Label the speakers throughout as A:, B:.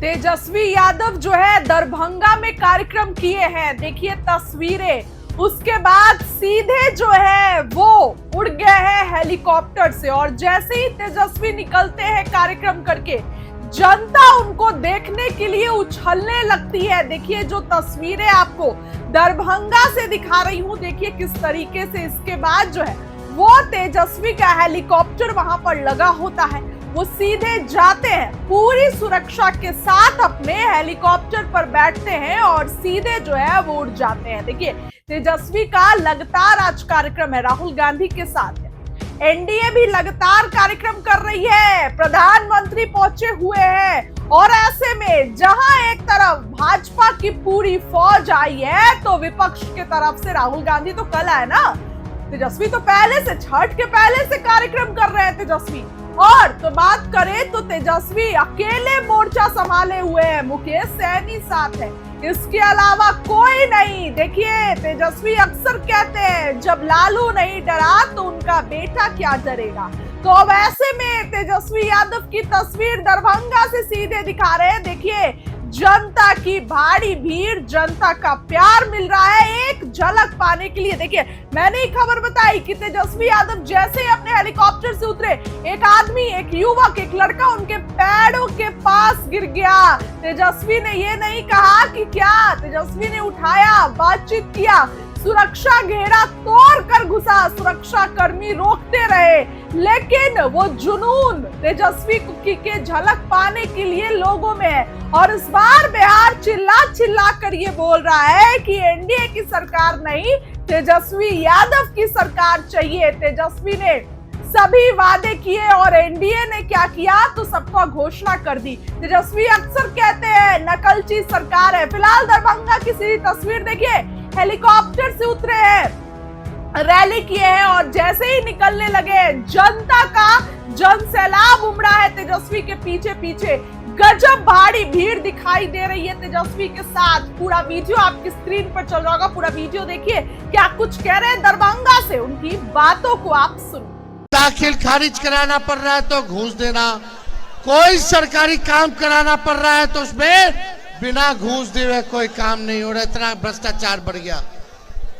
A: तेजस्वी यादव जो है दरभंगा में कार्यक्रम किए हैं। देखिए तस्वीरें, उसके बाद सीधे जो है वो उड़ गए हैं हेलीकॉप्टर से और जैसे ही तेजस्वी निकलते हैं कार्यक्रम करके, जनता उनको देखने के लिए उछलने लगती है। देखिए जो तस्वीरें आपको दरभंगा से दिखा रही हूं, देखिए किस तरीके से इसके बाद जो है वो तेजस्वी का हेलीकॉप्टर वहां पर लगा होता है, वो सीधे जाते हैं, पूरी सुरक्षा के साथ अपने हेलीकॉप्टर पर बैठते हैं और सीधे जो है वो उड़ जाते हैं। देखिए तेजस्वी का लगातार आज कार्यक्रम है, राहुल गांधी के साथ है, एनडीए भी लगातार कार्यक्रम कर रही है, प्रधानमंत्री पहुंचे हुए हैं और ऐसे में जहां एक तरफ भाजपा की पूरी फौज आई है तो विपक्ष के तरफ से राहुल गांधी तो कल आए ना, तेजस्वी तो पहले से, छठ के पहले से कार्यक्रम कर रहे हैं तेजस्वी। और तो बात करें तो तेजस्वी अकेले मोर्चा संभाले हुए हैं, मुकेश सैनी साथ है, इसके अलावा कोई नहीं। देखिए तेजस्वी अक्सर कहते हैं जब लालू नहीं डरा तो उनका बेटा क्या डरेगा, तो अब ऐसे में तेजस्वी यादव की तस्वीर दरभंगा से सीधे दिखा रहे हैं। देखिए जनता की भारी भीड़, जनता का प्यार मिल रहा है एक झलक पाने के लिए। देखिए मैंने एक खबर बताई कि तेजस्वी यादव जैसे ही अपने हेलीकॉप्टर से उतरे, एक आदमी, एक युवक, एक लड़का उनके पैरों के पास गिर गया। तेजस्वी ने ये नहीं कहा कि क्या, तेजस्वी ने उठाया, बातचीत किया, सुरक्षा घेरा तोड़ कर घुसा, सुरक्षा कर्मी रोकते रहे, लेकिन वो जुनून तेजस्वी की झलक पाने के लिए लोगों में है। और इस बार बिहार चिल्ला चिल्ला कर ये बोल रहा है कि एनडीए की सरकार नहीं, तेजस्वी यादव की सरकार चाहिए। तेजस्वी ने सभी वादे किए और एनडीए ने क्या किया तो सबको घोषणा कर दी। तेजस्वी अक्सर कहते हैं नकलची सरकार है। फिलहाल दरभंगा की सीधी तस्वीर देखिए, हेलीकॉप्टर से उतरे हैं, रैली किए हैं और जैसे ही निकलने लगे जनता का जनसैलाब उमड़ा है तेजस्वी के पीछे पीछे। गजब भारी भीड़ दिखाई दे रही है तेजस्वी के साथ। पूरा वीडियो आपकी स्क्रीन पर चल रहा होगा, पूरा वीडियो देखिए क्या कुछ कह रहे हैं दरभंगा से, उनकी बातों को आप सुनो।
B: दाखिल खारिज कराना पड़ रहा है तो घूस देना, कोई सरकारी काम कराना पड़ रहा है तो उसमें बिना घूस दिए कोई काम नहीं हो रहा। इतना भ्रष्टाचार बढ़ गया,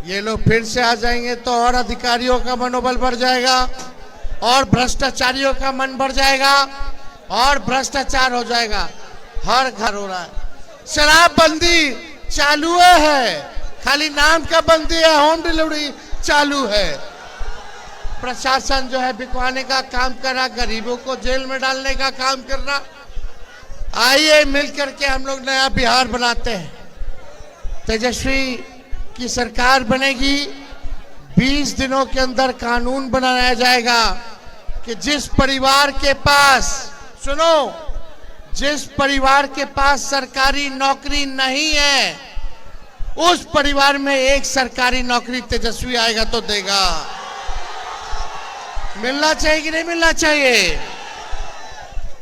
B: ये लोग फिर से आ जाएंगे तो और अधिकारियों का मनोबल बढ़ जाएगा और भ्रष्टाचारियों का मन बढ़ जाएगा और भ्रष्टाचार हो जाएगा। हर घर हो रहा है, शराबबंदी चालू है, खाली नाम का बंदी है, होम डिलीवरी चालू है। प्रशासन जो है बिकवाने का काम कर रहा, गरीबों को जेल में डालने का काम कर रहा। आइए मिलकर के हम लोग नया बिहार बनाते हैं। तेजस्वी की सरकार बनेगी, 20 दिनों के अंदर कानून बनाया जाएगा कि जिस परिवार के पास, सुनो, जिस परिवार के पास सरकारी नौकरी नहीं है उस परिवार में एक सरकारी नौकरी तेजस्वी आएगा तो देगा। मिलना चाहिए कि नहीं मिलना चाहिए?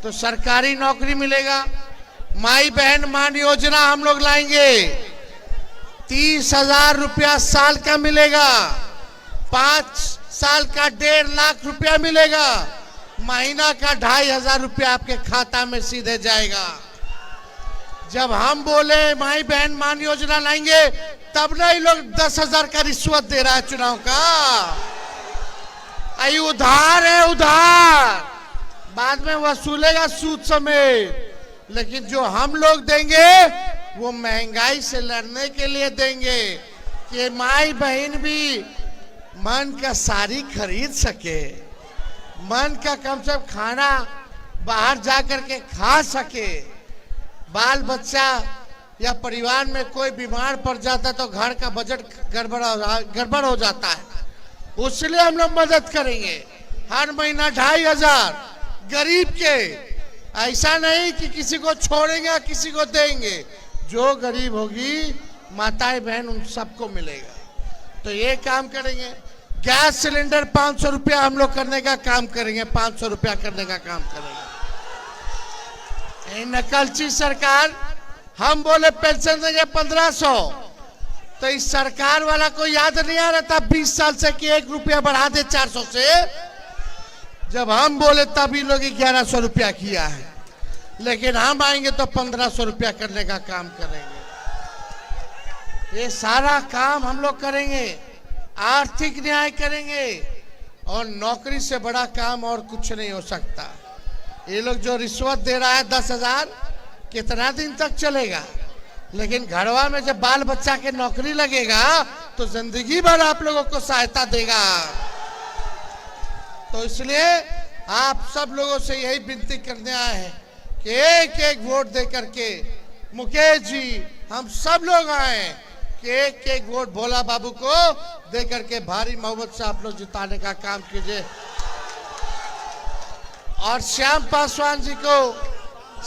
B: तो सरकारी नौकरी मिलेगा। माई बहन मान योजना हम लोग लाएंगे, 30,000 रुपया साल का मिलेगा, 5 साल का 1.5 लाख रुपया मिलेगा, महीना का 2,500 रुपया आपके खाता में सीधे जाएगा। जब हम बोले माई बहन मान योजना लाएंगे तब नहीं लोग 10,000 का रिश्वत दे रहा है चुनाव का। आई उधार है, उधार बाद में वसूलेगा सूद समेत, लेकिन जो हम लोग देंगे वो महंगाई से लड़ने के लिए देंगे कि माई बहन भी मन का साड़ी खरीद सके, मन का कम से कम खाना बाहर जाकर के खा सके। बाल बच्चा या परिवार में कोई बीमार पड़ जाता तो घर का बजट गड़बड़ हो जाता है, उसलिए हम लोग मदद करेंगे। हर महीना 2,500 गरीब के, ऐसा नहीं कि किसी को छोड़ेंगे किसी को देंगे, जो गरीब होगी माताएं बहन उन सबको मिलेगा। तो ये काम करेंगे। गैस सिलेंडर 500 रुपया हम लोग करने का काम करेंगे, 500 रुपया करने का काम करेंगे। नकलची सरकार, हम बोले पेंशन देंगे 1,500, तो इस सरकार वाला को याद नहीं आ रहा था 20 साल से कि 1 रुपया बढ़ा दे 400 से। जब हम बोले तब इन लोग 1,100 रुपया किया है। लेकिन हम आएंगे तो 1500 रुपया करने का काम करेंगे। ये सारा काम हम लोग करेंगे, आर्थिक न्याय करेंगे, और नौकरी से बड़ा काम और कुछ नहीं हो सकता। ये लोग जो रिश्वत दे रहा है 10,000, कितना दिन तक चलेगा? लेकिन घरवा में जब बाल बच्चा के नौकरी लगेगा तो जिंदगी भर आप लोगों को सहायता देगा। तो इसलिए आप सब लोगों से यही विनती करने आए हैं कि एक एक वोट दे करके, मुकेश जी हम सब लोग आए कि एक एक वोट भोला बाबू को दे करके भारी मोहब्बत से आप लोग जिताने का काम कीजिए। और श्याम पासवान जी को,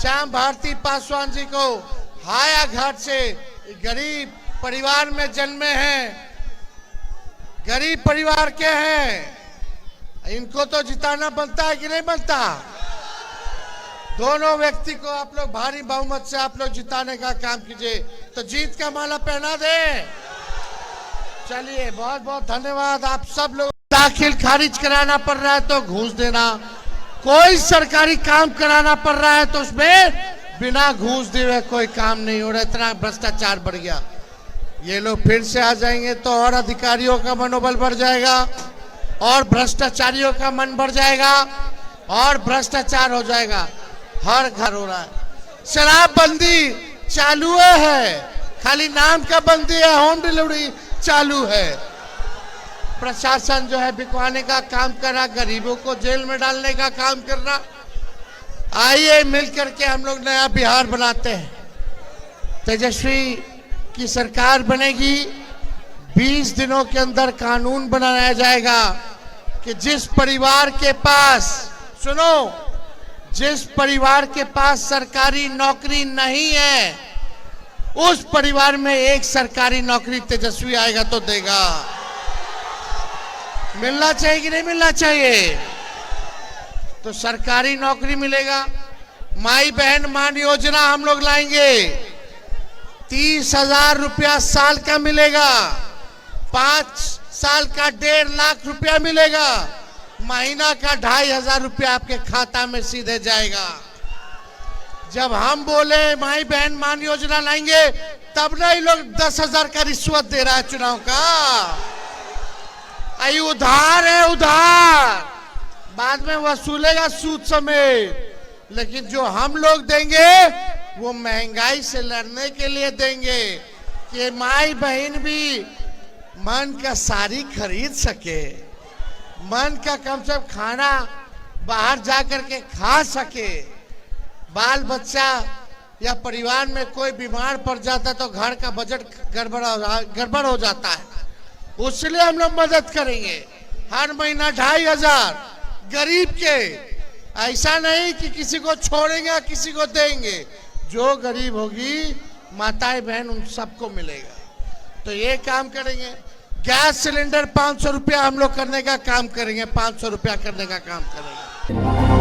B: श्याम भारती पासवान जी को हाया घाट से गरीब परिवार में जन्मे हैं, गरीब परिवार के हैं, इनको तो जिताना बनता है कि नहीं बनता? दोनों व्यक्ति को आप लोग भारी बहुमत से आप लोग जिताने का काम कीजिए, तो जीत का माला पहना दे। चलिए, बहुत बहुत धन्यवाद आप सब लोग। दाखिल खारिज कराना पड़ रहा है तो घूस देना, कोई सरकारी काम कराना पड़ रहा है तो उसमें बिना घूस दिए कोई काम नहीं हो रहा। इतना भ्रष्टाचार बढ़ गया। ये लोग फिर से आ जाएंगे तो और अधिकारियों का मनोबल बढ़ जाएगा, और भ्रष्टाचारियों का मन बढ़ जाएगा, और भ्रष्टाचार हो जाएगा। हर घर हो रहा है। शराबबंदी चालू है, खाली नाम का बंदी है, होम डिलीवरी चालू है। प्रशासन जो है बिकवाने का काम कर रहा, गरीबों को जेल में डालने का काम कर रहा। आइए मिल करके हम लोग नया बिहार बनाते हैं। तेजस्वी की सरकार बनेगी, 20 दिनों के अंदर कानून बनाया जाएगा कि जिस परिवार के पास, सुनो, जिस परिवार के पास सरकारी नौकरी नहीं है, उस परिवार में एक सरकारी नौकरी तेजस्वी आएगा तो देगा। मिलना चाहिए कि नहीं मिलना चाहिए? तो सरकारी नौकरी मिलेगा। माई बहन मान योजना हम लोग लाएंगे, 30,000 रुपया साल का मिलेगा, 5 साल का 1.5 लाख रुपया मिलेगा, महीना का 2,500 रुपया आपके खाता में सीधे जाएगा। जब हम बोले माई बहन मान योजना लाएंगे, तब ना ये लोग 10,000 का रिश्वत दे रहा है चुनाव का। आई उधार है, उधार बाद में वसूलेगा सूद समेत। लेकिन जो हम लोग देंगे वो महंगाई से लड़ने के लिए देंगे कि माई बहन भी मन का साड़ी खरीद सके, मन का कम से कम खाना बाहर जाकर के खा सके। बाल बच्चा या परिवार में कोई बीमार पड़ जाता है तो घर का बजट गड़बड़ हो जाता है, उसलिए हम लोग मदद करेंगे। हर महीना 2,500 गरीब के, ऐसा नहीं कि किसी को छोड़ेंगे किसी को देंगे। जो गरीब होगी माताएं बहन उन सबको मिलेगा। तो ये काम करेंगे। गैस सिलेंडर 500 रुपया हम लोग करने का काम करेंगे, 500 रुपया करने का काम करेंगे।